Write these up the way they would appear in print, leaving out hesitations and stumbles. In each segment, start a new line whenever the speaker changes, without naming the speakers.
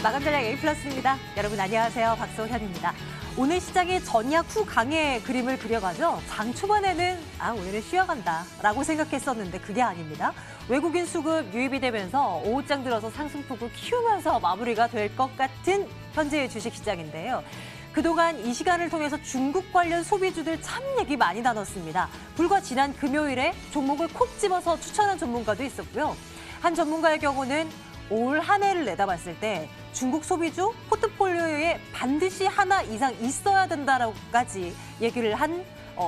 마감 전략 A+입니다. 여러분 안녕하세요. 박소현입니다. 오늘 시장이 전약 후 강의 그림을 그려가죠. 장 초반에는 오늘은 쉬어간다 라고 생각했었는데 그게 아닙니다. 외국인 수급 유입이 되면서 오후장 들어서 상승폭을 키우면서 마무리가 될 것 같은 현재의 주식시장인데요. 그동안 이 시간을 통해서 중국 관련 소비주들 참 얘기 많이 나눴습니다. 불과 지난 금요일에 종목을 콕 집어서 추천한 전문가도 있었고요. 한 전문가의 경우는 올 한 해를 내다봤을 때 중국 소비주 포트폴리오에 반드시 하나 이상 있어야 된다라고까지 얘기를 한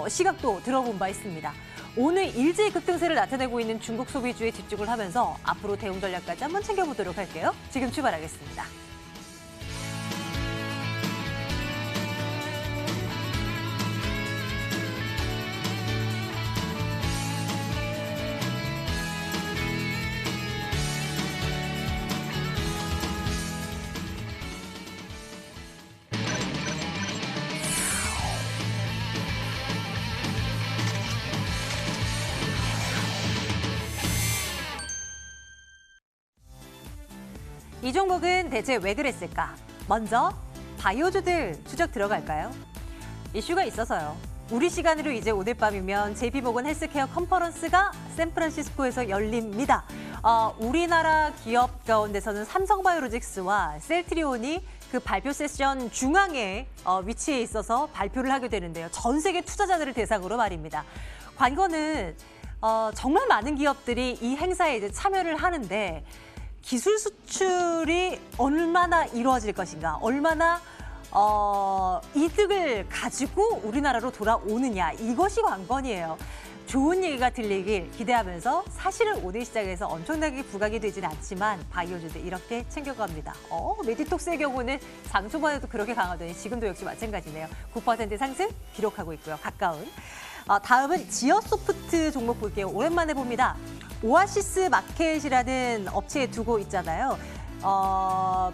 시각도 들어본 바 있습니다. 오늘 일제히 급등세를 나타내고 있는 중국 소비주에 집중을 하면서 앞으로 대응 전략까지 한번 챙겨보도록 할게요. 지금 출발하겠습니다. 이 종목은 대체 왜 그랬을까? 먼저 바이오주들 추적 들어갈까요? 이슈가 있어서요. 우리 시간으로 이제 오늘 밤이면 JP모건 헬스케어 컨퍼런스가 샌프란시스코에서 열립니다. 우리나라 기업 가운데서는 삼성바이오로직스와 셀트리온이 그 발표 세션 중앙에 위치해 있어서 발표를 하게 되는데요. 전 세계 투자자들을 대상으로 말입니다. 관건은 정말 많은 기업들이 이 행사에 이제 참여를 하는데 기술 수출이 얼마나 이루어질 것인가, 얼마나 이득을 가지고 우리나라로 돌아오느냐, 이것이 관건이에요. 좋은 얘기가 들리길 기대하면서 사실은 오늘 시장에서 엄청나게 부각이 되진 않지만 바이오주들 이렇게 챙겨갑니다. 메디톡스의 경우는 장 초반에도 그렇게 강하더니 지금도 역시 마찬가지네요. 9% 상승 기록하고 있고요. 가까운. 다음은 지어소프트 종목 볼게요. 오랜만에 봅니다. 오아시스 마켓이라는 업체에 두고 있잖아요.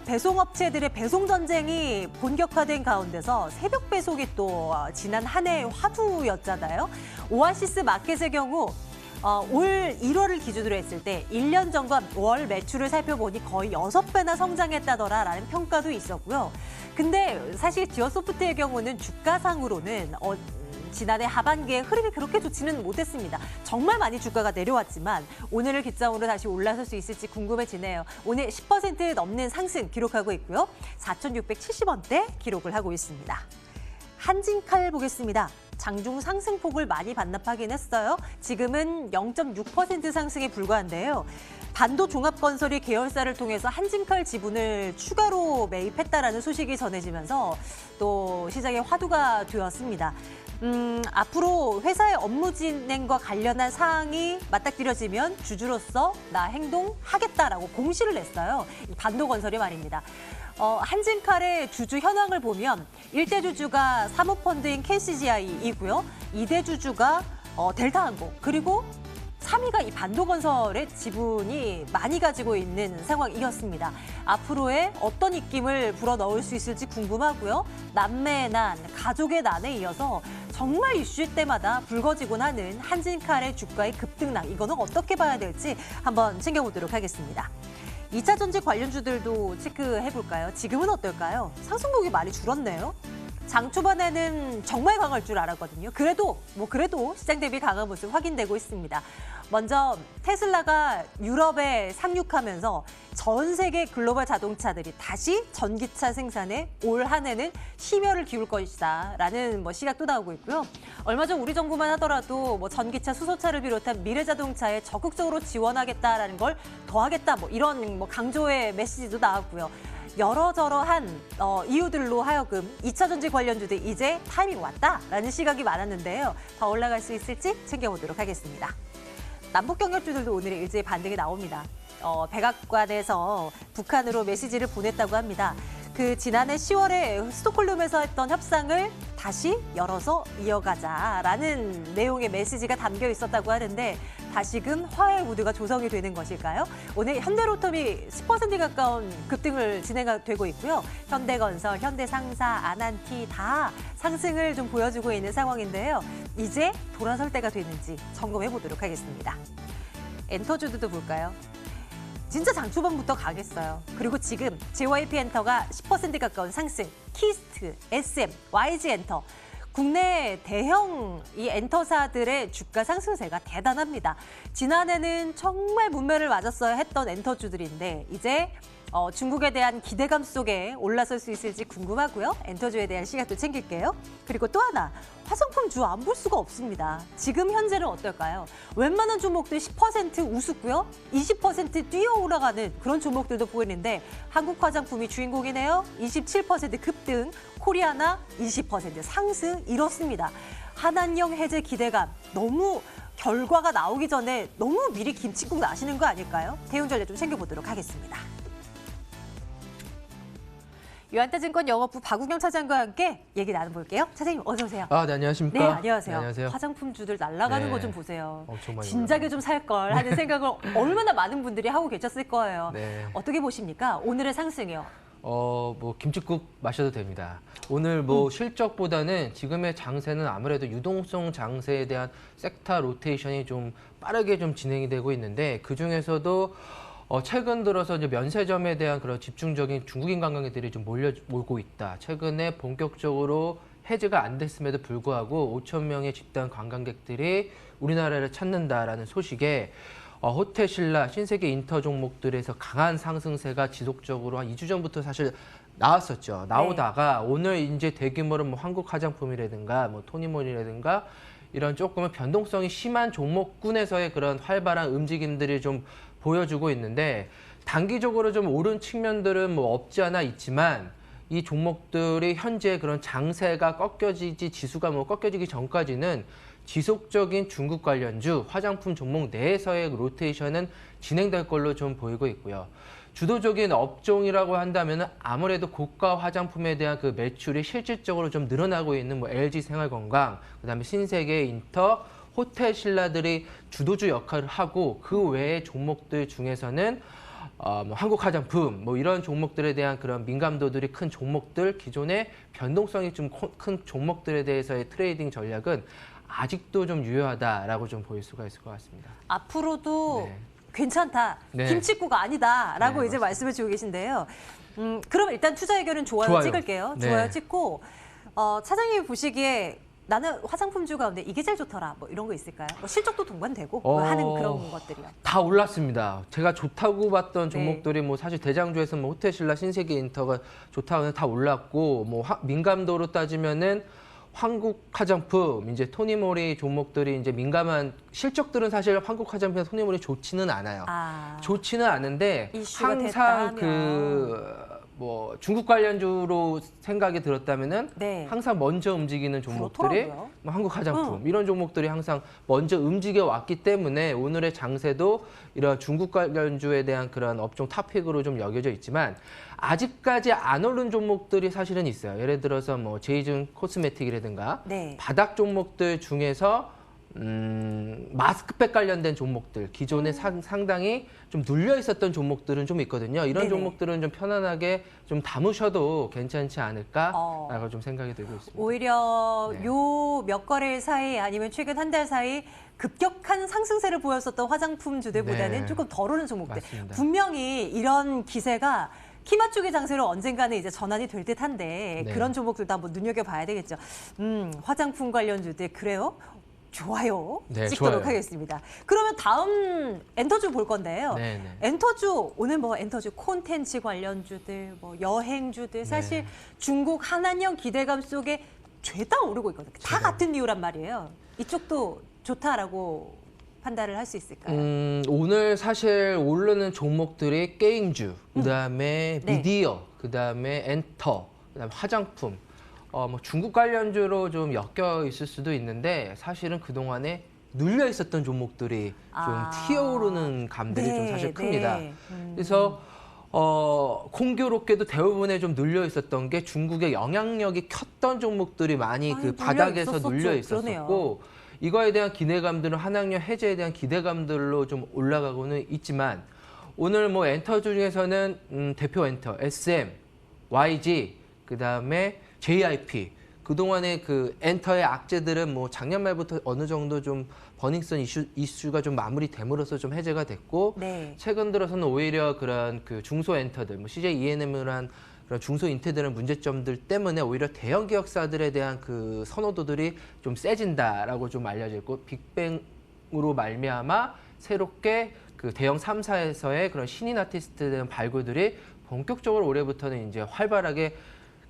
배송업체들의 배송 전쟁이 본격화된 가운데서 새벽 배송이 또 지난 한 해 화두였잖아요. 오아시스 마켓의 경우 올 1월을 기준으로 했을 때 1년 전과 월 매출을 살펴보니 거의 6배나 성장했다더라라는 평가도 있었고요. 근데 사실 지어소프트의 경우는 주가상으로는 지난해 하반기에 흐름이 그렇게 좋지는 못했습니다. 정말 많이 주가가 내려왔지만 오늘을 기점으로 다시 올라설 수 있을지 궁금해지네요. 오늘 10% 넘는 상승 기록하고 있고요. 4,670원대 기록을 하고 있습니다. 한진칼 보겠습니다. 장중 상승폭을 많이 반납하긴 했어요. 지금은 0.6% 상승에 불과한데요. 반도 종합건설이 계열사를 통해서 한진칼 지분을 추가로 매입했다라는 소식이 전해지면서 또 시장에 화두가 되었습니다. 앞으로 회사의 업무 진행과 관련한 사항이 맞닥뜨려지면 주주로서 나 행동하겠다라고 공시를 냈어요. 반도건설이 말입니다. 한진칼의 주주 현황을 보면 1대 주주가 사모펀드인 KCGI이고요. 2대 주주가 델타항공, 그리고 3위가 이 반도건설의 지분이 많이 가지고 있는 상황이었습니다. 앞으로의 어떤 입김을 불어넣을 수 있을지 궁금하고요. 남매의 난, 가족의 난에 이어서 정말 이슈일 때마다 불거지곤 하는 한진칼의 주가의 급등락, 이거는 어떻게 봐야 될지 한번 챙겨보도록 하겠습니다. 2차 전지 관련주들도 체크해볼까요? 지금은 어떨까요? 상승폭이 많이 줄었네요. 장 초반에는 정말 강할 줄 알았거든요. 그래도 시장 대비 강한 모습 확인되고 있습니다. 먼저 테슬라가 유럽에 상륙하면서 전 세계 글로벌 자동차들이 다시 전기차 생산에 올 한 해는 심혈을 기울 것이다라는 시각도 나오고 있고요. 얼마 전 우리 정부만 하더라도 전기차, 수소차를 비롯한 미래 자동차에 적극적으로 지원하겠다라는 걸 더하겠다 이런 강조의 메시지도 나왔고요. 여러저러한 이유들로 하여금 2차 전지 관련주들 이제 타이밍 왔다라는 시각이 많았는데요. 더 올라갈 수 있을지 챙겨보도록 하겠습니다. 남북 경협주들도 오늘 일제히 반등이 나옵니다. 백악관에서 북한으로 메시지를 보냈다고 합니다. 그 지난해 10월에 스톡홀름에서 했던 협상을 다시 열어서 이어가자라는 내용의 메시지가 담겨 있었다고 하는데 다시금 화해 무드가 조성이 되는 것일까요? 오늘 현대로텀이 10% 가까운 급등을 진행되고 있고요. 현대건설, 현대상사, 아난티 다 상승을 좀 보여주고 있는 상황인데요. 이제 돌아설 때가 됐는지 점검해 보도록 하겠습니다. 엔터주드도 볼까요? 진짜 장초반부터 가겠어요. 그리고 지금 JYP 엔터가 10% 가까운 상승, 키스트, SM, YG 엔터. 국내 대형 이 엔터사들의 주가 상승세가 대단합니다. 지난해는 정말 문매를 맞았어야 했던 엔터주들인데 이제 중국에 대한 기대감 속에 올라설 수 있을지 궁금하고요. 엔터주에 대한 시각도 챙길게요. 그리고 또 하나, 화장품주 안 볼 수가 없습니다. 지금 현재는 어떨까요? 웬만한 종목들 10% 우습고요. 20% 뛰어 올라가는 그런 종목들도 보이는데 한국 화장품이 주인공이네요. 27% 급등, 코리아나 20% 상승 이렇습니다. 한한령 해제 기대감 너무 결과가 나오기 전에 너무 미리 김칫국 나시는 거 아닐까요? 대응 전략 좀 챙겨보도록 하겠습니다. 유한타증권 영업부 박우경 차장과 함께 얘기 나눠볼게요. 차장님 어서 오세요.
네, 안녕하십니까?
네, 안녕하세요.
네, 안녕하세요.
화장품주들 날아가는
네.
거 좀 보세요.
정말
진작에 좀 살 걸 하는 생각을 얼마나 많은 분들이 하고 계셨을 거예요.
네.
어떻게 보십니까? 오늘의 상승이요.
뭐 김칫국 마셔도 됩니다. 오늘 실적보다는 지금의 장세는 아무래도 유동성 장세에 대한 섹터 로테이션이 좀 빠르게 좀 진행이 되고 있는데 그 중에서도 최근 들어서 이제 면세점에 대한 그런 집중적인 중국인 관광객들이 좀 몰고 있다. 최근에 본격적으로 해제가 안 됐음에도 불구하고 5천 명의 집단 관광객들이 우리나라를 찾는다라는 소식에 호텔 신라, 신세계 인터 종목들에서 강한 상승세가 지속적으로 한 2주 전부터 사실 나왔었죠. 나오다가 오늘 이제 대규모로 뭐 한국 화장품이라든가 뭐 토니모니라든가 이런 조금은 변동성이 심한 종목군에서의 그런 활발한 움직임들이 좀 보여주고 있는데 단기적으로 좀 오른 측면들은 뭐 없지 않아 있지만 이 종목들이 현재 그런 장세가 지수가 뭐 꺾여지기 전까지는 지속적인 중국 관련주, 화장품 종목 내에서의 로테이션은 진행될 걸로 좀 보이고 있고요. 주도적인 업종이라고 한다면 아무래도 고가 화장품에 대한 그 매출이 실질적으로 좀 늘어나고 있는 뭐 LG 생활건강, 그다음에 신세계 인터, 호텔 신라들이 주도주 역할을 하고 그 외의 종목들 중에서는 뭐 한국 화장품 뭐 이런 종목들에 대한 그런 민감도들이 큰 종목들, 기존의 변동성이 좀 큰 종목들에 대해서의 트레이딩 전략은 아직도 좀 유효하다라고 좀 보일 수가 있을 것 같습니다.
앞으로도
네.
괜찮다.
네.
김칫국 아니다라고
네,
이제
맞습니다.
말씀을 주고 계신데요. 그럼 일단 투자 의견은 좋아요
좋아요.
찍을게요.
네.
좋아요 찍고 차장님이 보시기에 나는 화장품주 가운데 이게 제일 좋더라. 뭐 이런 거 있을까요? 뭐 실적도 동반되고 뭐 하는 그런 것들이요.
다 올랐습니다. 제가 좋다고 봤던 종목들이 뭐 사실 대장주에서 뭐 호텔신라, 신세계 인터가 좋다고 해서 다 올랐고 뭐 민감도로 따지면은 한국 화장품, 이제 토니모리 종목들이 이제 민감한 실적들은 사실 한국 화장품이나 토니모리 좋지는 않아요. 좋지는 않은데
이슈가
항상
됐다면.
뭐 중국 관련주로 생각이 들었다면은
네.
항상 먼저 움직이는 종목들이
그렇더라고요.
뭐 한국 화장품 이런 종목들이 항상 먼저 움직여 왔기 때문에 오늘의 장세도 이런 중국 관련주에 대한 그런 업종 탑픽으로 좀 여겨져 있지만 아직까지 안 오른 종목들이 사실은 있어요. 예를 들어서 뭐 제이준 코스메틱이라든가
네.
바닥 종목들 중에서 마스크팩 관련된 종목들, 기존에 상당히 좀 눌려 있었던 종목들은 좀 있거든요. 이런
네네.
종목들은 좀 편안하게 좀 담으셔도 괜찮지 않을까라고 좀 생각이 들고 있습니다.
오히려
네.
요 몇 거래일 사이 아니면 최근 한 달 사이 급격한 상승세를 보였었던 화장품주들보다는
네.
조금 덜 오른 종목들.
맞습니다.
분명히 이런 기세가 키마 쪽의 장세로 언젠가는 이제 전환이 될 듯한데
네.
그런 종목들도 한번 눈여겨봐야 되겠죠. 화장품 관련주들 그래요? 좋아요.
네,
찍도록
좋아요.
하겠습니다. 그러면 다음 엔터주 볼 건데요.
네.
엔터주 오늘 뭐 엔터주 콘텐츠 관련주들, 뭐 여행주들 사실
네.
중국 한한령 기대감 속에 죄다 오르고 있거든요. 다 같은 이유란 말이에요. 이쪽도 좋다라고 판단을 할 수 있을까요?
오늘 사실 오르는 종목들이 게임주, 그다음에
네.
미디어, 그다음에 엔터, 그다음에 화장품. 뭐 중국 관련주로 좀 엮여 있을 수도 있는데 사실은 그동안에 눌려 있었던 종목들이 좀 튀어오르는 감들이 좀 사실 큽니다. 그래서 공교롭게도 대부분에 좀 눌려 있었던 게 중국의 영향력이 컸던 종목들이 많이 그 바닥에서 눌려 있었었고 이거에 대한 기대감들은 한학령 해제에 대한 기대감들로 좀 올라가고는 있지만 오늘 뭐 엔터 중에서는 대표 엔터 SM, YG, 그다음에 JYP 그동안의 그 엔터의 악재들은 뭐 작년 말부터 어느 정도 좀 버닝썬 이슈가 좀 마무리됨으로써 좀 해제가 됐고
네.
최근 들어서는 오히려 그런 그 중소 엔터들, 뭐 CJ ENM이란 그런 중소 인테들의 문제점들 때문에 오히려 대형 기업사들에 대한 그 선호도들이 좀 세진다라고 좀 알려져 있고 빅뱅으로 말미암아 새롭게 그 대형 3사에서의 그런 신인 아티스트에 대한 발굴들이 본격적으로 올해부터는 이제 활발하게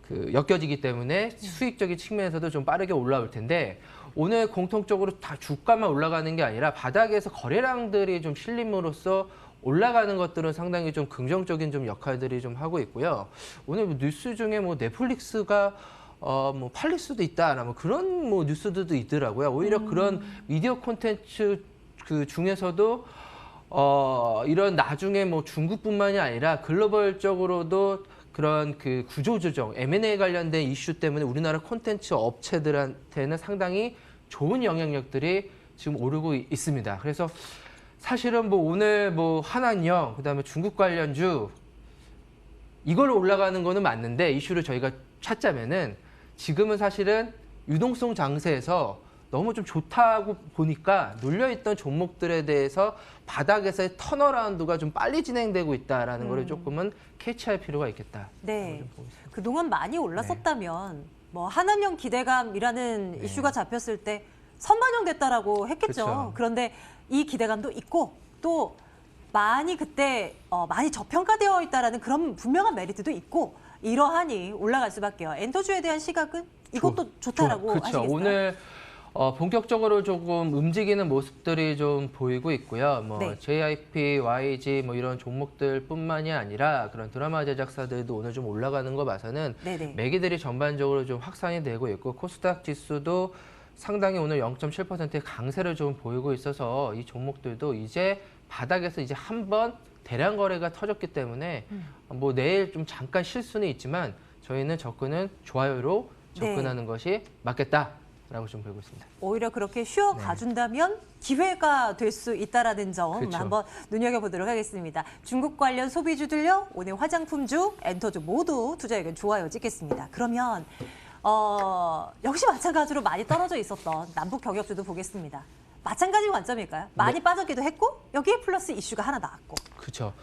그 엮여지기 때문에 수익적인 측면에서도 좀 빠르게 올라올 텐데 오늘 공통적으로 다 주가만 올라가는 게 아니라 바닥에서 거래량들이 좀 실림으로써 올라가는 것들은 상당히 좀 긍정적인 좀 역할들이 좀 하고 있고요. 오늘 뭐 뉴스 중에 뭐 넷플릭스가 뭐 팔릴 수도 있다, 뭐 그런 뭐 뉴스들도 있더라고요. 오히려 그런 미디어 콘텐츠 그 중에서도 이런 나중에 뭐 중국뿐만이 아니라 글로벌적으로도 그런 그 구조조정, M&A 관련된 이슈 때문에 우리나라 콘텐츠 업체들한테는 상당히 좋은 영향력들이 지금 오르고 있습니다. 그래서 사실은 뭐 오늘 뭐 한한령, 그다음에 중국 관련주 이걸로 올라가는 거는 맞는데 이슈를 저희가 찾자면은 지금은 사실은 유동성 장세에서 너무 좀 좋다고 보니까 눌려있던 종목들에 대해서 바닥에서의 턴어라운드가 좀 빨리 진행되고 있다라는 거를 조금은 캐치할 필요가 있겠다.
네. 그동안 많이 올랐었다면 뭐 한한령 기대감이라는
네.
이슈가 잡혔을 때 선반영됐다라고 했겠죠.
그렇죠.
그런데 이 기대감도 있고 또 많이 그때 많이 저평가되어 있다라는 그런 분명한 메리트도 있고 이러하니 올라갈 수밖에요. 엔터주에 대한 시각은 이것도 좋다라고
그렇죠.
하시겠어요?
오늘 본격적으로 조금 움직이는 모습들이 좀 보이고 있고요. 뭐
네.
JYP, YG 뭐 이런 종목들뿐만이 아니라 그런 드라마 제작사들도 오늘 좀 올라가는 거 봐서는
네네.
매기들이 전반적으로 좀 확산이 되고 있고 코스닥 지수도 상당히 오늘 0.7%의 강세를 좀 보이고 있어서 이 종목들도 이제 바닥에서 이제 한번 대량 거래가 터졌기 때문에 뭐 내일 좀 잠깐 쉴 수는 있지만 저희는 접근은 좋아요로 접근하는 것이 맞겠다라고 좀 보고 있습니다.
오히려 그렇게 쉬어 가준다면 기회가 될 수 있다라는 점
그렇죠.
한번 눈여겨보도록 하겠습니다. 중국 관련 소비주들요, 오늘 화장품주, 엔터주 모두 투자 의견 좋아요 찍겠습니다. 그러면 역시 마찬가지로 많이 떨어져 있었던 남북 경협주도 보겠습니다. 마찬가지 관점일까요? 많이 빠졌기도 했고 여기에 플러스 이슈가 하나 나왔고.
그렇죠.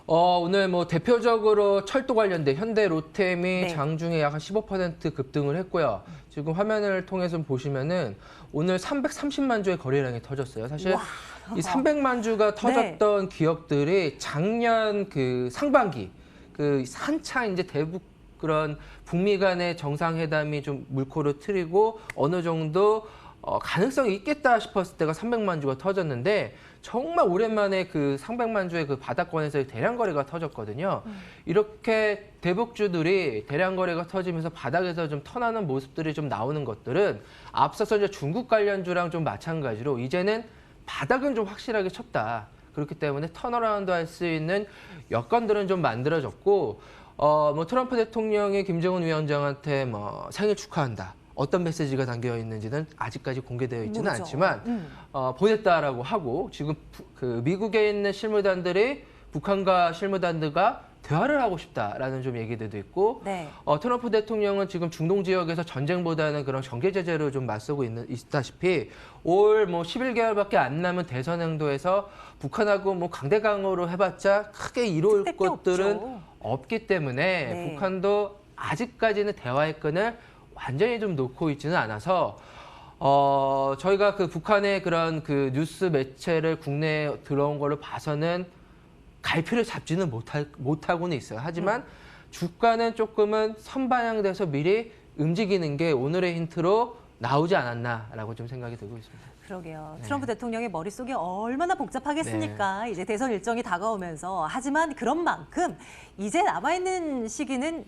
오늘 뭐 대표적으로 철도 관련된 현대 로템이
네.
장중에 약 한 15% 급등을 했고요. 지금 화면을 통해서 보시면은 오늘 330만 주의 거래량이 터졌어요. 사실
와.
이 300만 주가 터졌던 기업들이 작년 그 상반기 그 한창 이제 대북 그런 북미 간의 정상회담이 좀 물꼬를 트이고 어느 정도 가능성이 있겠다 싶었을 때가 300만 주가 터졌는데 정말 오랜만에 그 300만 주의 그 바닥권에서 대량 거래가 터졌거든요. 이렇게 대북주들이 대량 거래가 터지면서 바닥에서 좀 턴하는 모습들이 좀 나오는 것들은 앞서서 이제 중국 관련주랑 좀 마찬가지로 이제는 바닥은 좀 확실하게 쳤다. 그렇기 때문에 턴어라운드 할 수 있는 여건들은 좀 만들어졌고 뭐 트럼프 대통령이 김정은 위원장한테 뭐 생일 축하한다. 어떤 메시지가 담겨 있는지는 아직까지 공개되어 있지는
모르죠.
않지만 보냈다라고 하고 지금 그 미국에 있는 실무단들이 북한과 실무단들과 대화를 하고 싶다라는 좀 얘기들도 있고
네.
트럼프 대통령은 지금 중동 지역에서 전쟁보다는 그런 경제 제재로 좀 맞서고 있다시피 올 뭐 11개월밖에 안 남은 대선 행도에서 북한하고 뭐 강대강으로 해봤자 크게 이룰
쓸데기
것들은
없죠.
없기 때문에
네.
북한도 아직까지는 대화의 끈을 완전히 좀 놓고 있지는 않아서 저희가 그 북한의 그런 그 뉴스 매체를 국내에 들어온 거를 봐서는 갈피를 잡지는 못하고는 있어요. 하지만 주가는 조금은 선반영돼서 미리 움직이는 게 오늘의 힌트로 나오지 않았나라고 좀 생각이 들고 있습니다.
그러게요.
네.
트럼프 대통령의 머릿속이 얼마나 복잡하겠습니까? 이제 대선 일정이 다가오면서. 하지만 그런 만큼 이제 남아있는 시기는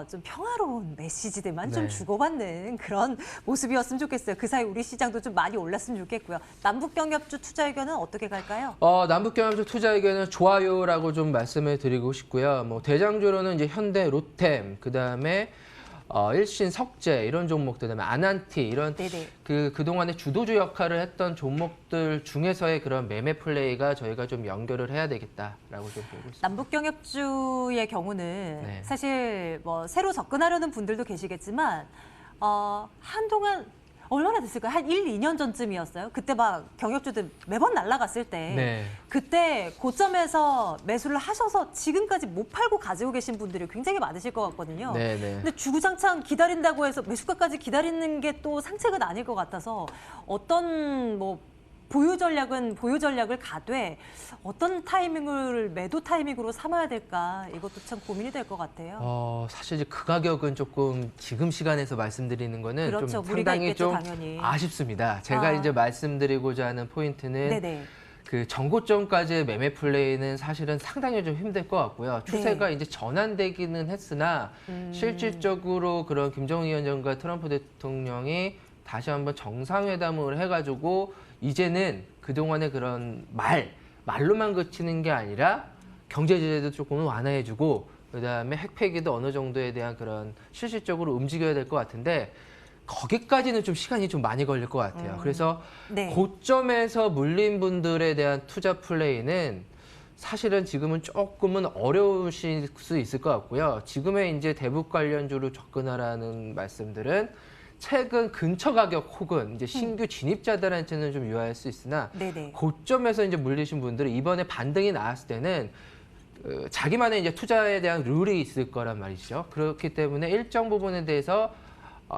좀 평화로운 메시지들만 좀
네.
주고받는 그런 모습이었으면 좋겠어요. 그 사이 우리 시장도 좀 많이 올랐으면 좋겠고요. 남북경협주 투자 의견은 어떻게 갈까요?
남북경협주 투자 의견은 좋아요라고 좀 말씀을 드리고 싶고요. 뭐 대장주로는 이제 현대, 로템, 그다음에 일신, 석재 이런 종목들, 그다음에 아난티 이런
네네.
그동안에 주도주 역할을 했던 종목들 중에서의 그런 매매 플레이가 저희가 좀 연결을 해야 되겠다라고 좀 보고 있습니다.
남북경협주의 경우는
네.
사실 뭐 새로 접근하려는 분들도 계시겠지만 한동안 얼마나 됐을까요? 한 1, 2년 전쯤이었어요. 그때 막 경력주들 매번 날아갔을 때
네.
그때 고점에서 매수를 하셔서 지금까지 못 팔고 가지고 계신 분들이 굉장히 많으실 것 같거든요.
네, 네.
근데 주구장창 기다린다고 해서 매수가까지 기다리는 게 또 상책은 아닐 것 같아서 어떤 뭐 보유 전략은 보유 전략을 가되 어떤 타이밍을 매도 타이밍으로 삼아야 될까 이것도 참 고민이 될 것 같아요.
사실 이제 그 가격은 조금 지금 시간에서 말씀드리는 거는
그렇죠.
좀
무리가
상당히
있겠죠,
좀
당연히.
아쉽습니다. 제가 이제 말씀드리고자 하는 포인트는
네네.
그 전고점까지의 매매 플레이는 사실은 상당히 좀 힘들 것 같고요. 추세가 이제 전환되기는 했으나 실질적으로 그런 김정은 위원장과 트럼프 대통령이 다시 한번 정상회담을 해가지고 이제는 그동안의 그런 말로만 그치는 게 아니라 경제 제재도 조금은 완화해주고 그다음에 핵 폐기도 어느 정도에 대한 그런 실질적으로 움직여야 될 것 같은데 거기까지는 좀 시간이 좀 많이 걸릴 것 같아요. 그래서
네.
고점에서 물린 분들에 대한 투자 플레이는 사실은 지금은 조금은 어려우실 수 있을 것 같고요. 지금의 이제 대북 관련주로 접근하라는 말씀들은 최근 근처 가격 혹은 이제 신규 진입자들한테는 좀 유효할 수 있으나
네네.
고점에서 이제 물리신 분들은 이번에 반등이 나왔을 때는 자기만의 이제 투자에 대한 룰이 있을 거란 말이죠. 그렇기 때문에 일정 부분에 대해서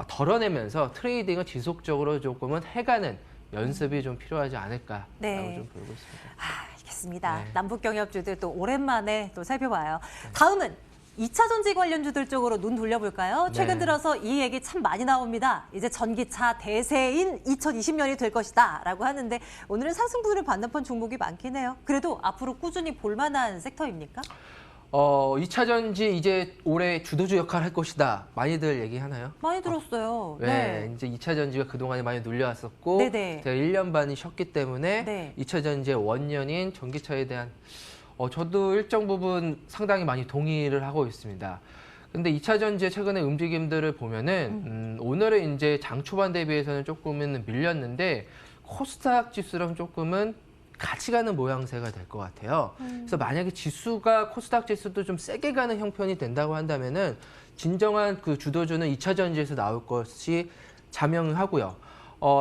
덜어내면서 트레이딩을 지속적으로 조금은 해가는 연습이 좀 필요하지 않을까라고
네.
좀 보고 있습니다.
알겠습니다.
네.
남북 경협주들 또 오랜만에 또 살펴봐요. 다음은 2차 전지 관련주들 쪽으로 눈 돌려볼까요? 최근
네.
들어서 이 얘기 참 많이 나옵니다. 이제 전기차 대세인 2020년이 될 것이다 라고 하는데 오늘은 상승분을 반납한 종목이 많긴 해요. 그래도 앞으로 꾸준히 볼만한 섹터입니까?
2차 전지 이제 올해 주도주 역할을 할 것이다. 많이들 얘기하나요?
많이 들었어요.
네, 이제 2차 전지가 그동안에 많이 눌려왔었고
네네.
제가 1년 반이 쉬었기 때문에
네.
2차 전지의 원년인 전기차에 대한 저도 일정 부분 상당히 많이 동의를 하고 있습니다. 근데 2차 전지의 최근의 움직임들을 보면은 오늘은 이제 장 초반 대비해서는 조금은 밀렸는데 코스닥 지수랑 조금은 같이 가는 모양새가 될 것 같아요. 그래서 만약에 지수가 코스닥 지수도 좀 세게 가는 형편이 된다고 한다면은 진정한 그 주도주는 2차 전지에서 나올 것이 자명하고요.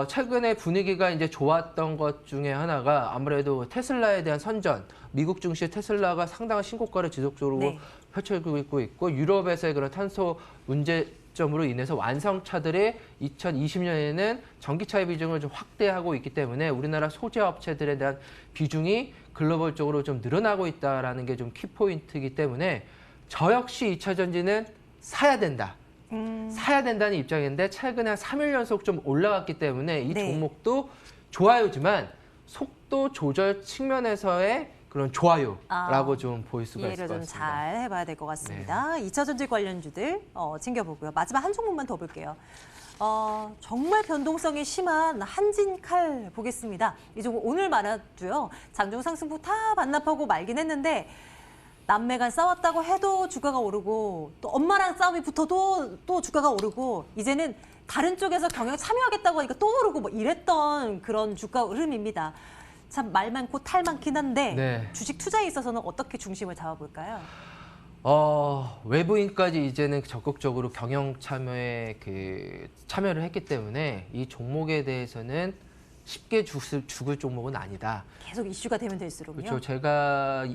최근에 분위기가 이제 좋았던 것 중에 하나가 아무래도 테슬라에 대한 선전, 미국 증시 테슬라가 상당한 신고가를 지속적으로
네.
펼쳐지고 있고 유럽에서의 그런 탄소 문제점으로 인해서 완성차들이 2020년에는 전기차의 비중을 좀 확대하고 있기 때문에 우리나라 소재 업체들에 대한 비중이 글로벌적으로 좀 늘어나고 있다라는 게 좀 키포인트이기 때문에 저 역시 2차 전지는 사야 된다. 사야 된다는 입장인데 최근에 한 3일 연속 좀 올라갔기 때문에 이
네.
종목도 좋아요지만 속도 조절 측면에서의 그런 좋아요라고 좀 보일 수가 있을
이해를
것
좀
같습니다.
잘 해봐야 될 것 같습니다. 2차 전지 관련주들 챙겨보고요. 마지막 한 종목만 더 볼게요. 정말 변동성이 심한 한진칼 보겠습니다. 이 종목 오늘 많았고요. 장중 상승폭 다 반납하고 말긴 했는데 남매 간 싸웠다고 해도 주가가 오르고 또 엄마랑 싸움이 붙어도 또 주가가 오르고 이제는 다른 쪽에서 경영 참여하겠다고 하니까 또 오르고 뭐 이랬던 그런 주가 흐름입니다. 참 말 많고 탈 많긴 한데
네.
주식 투자에 있어서는 어떻게 중심을 잡아볼까요?
외부인까지 이제는 적극적으로 경영 참여에 참여를 했기 때문에 이 종목에 대해서는 쉽게 죽을 종목은 아니다.
계속 이슈가 되면 될수록요.
그렇죠. 제가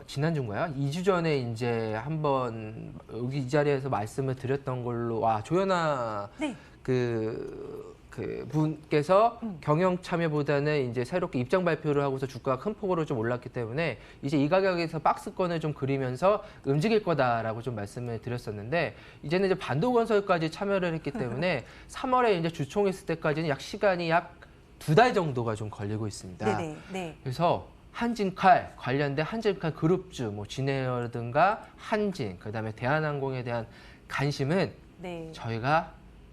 지난주인가요? 2주 전에 이제 한번 여기 이 자리에서 말씀을 드렸던 걸로 조연아
네.
그 분께서 경영 참여보다는 이제 새롭게 입장 발표를 하고서 주가가 큰 폭으로 좀 올랐기 때문에 이제 이 가격에서 박스권을 좀 그리면서 움직일 거다라고 좀 말씀을 드렸었는데 이제는 이제 반도건설까지 참여를 했기 때문에 3월에 이제 주총했을 때까지는 시간이 약 2달 정도가 좀 걸리고 있습니다.
네네. 네.
그래서 한진칼 관련된 한진칼 그룹주, 뭐 진에어든가 한진, 그다음에 대한항공에 대한 관심은
네.
저희가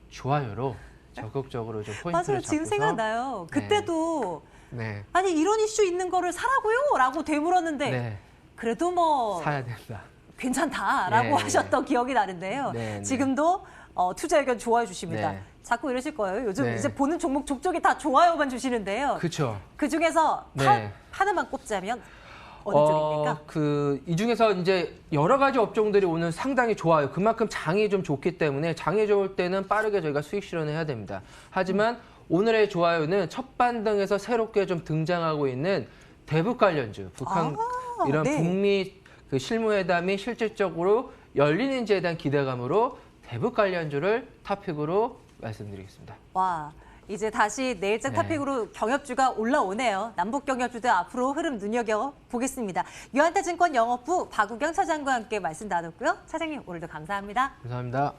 좋아요로 적극적으로 좀 포인트를
맞아요. 지금
잡고서
생각나요.
네.
그때도
네,
아니 이런 이슈 있는 거를 사라고요? 라고 되물었는데
네,
그래도 뭐
사야 된다.
괜찮다라고
네.
하셨던 기억이 나는데요.
네, 네.
지금도 투자 의견 좋아해 주십니다.
네.
자꾸 이러실 거예요. 요즘
네.
이제 보는 종목 족족이 다 좋아요만 주시는데요.
그렇죠.
그중에서
네.
하나만 꼽자면 어느 쪽입니까?
이 중에서 이제 여러 가지 업종들이 오늘 상당히 좋아요. 그만큼 장이 좀 좋기 때문에 장이 좋을 때는 빠르게 저희가 수익 실현을 해야 됩니다. 하지만 오늘의 좋아요는 첫 반등에서 새롭게 좀 등장하고 있는 대북 관련주, 북한 이런
네.
북미 그 실무회담이 실질적으로 열리는지에 대한 기대감으로 대북 관련주를 토픽으로 말씀드리겠습니다.
와, 이제 다시 내일장
네.
토픽으로 경협주가 올라오네요. 남북 경협주들 앞으로 흐름 눈여겨보겠습니다. 유한타증권 영업부 박우경 차장과 함께 말씀 나눴고요. 차장님, 오늘도 감사합니다.
감사합니다.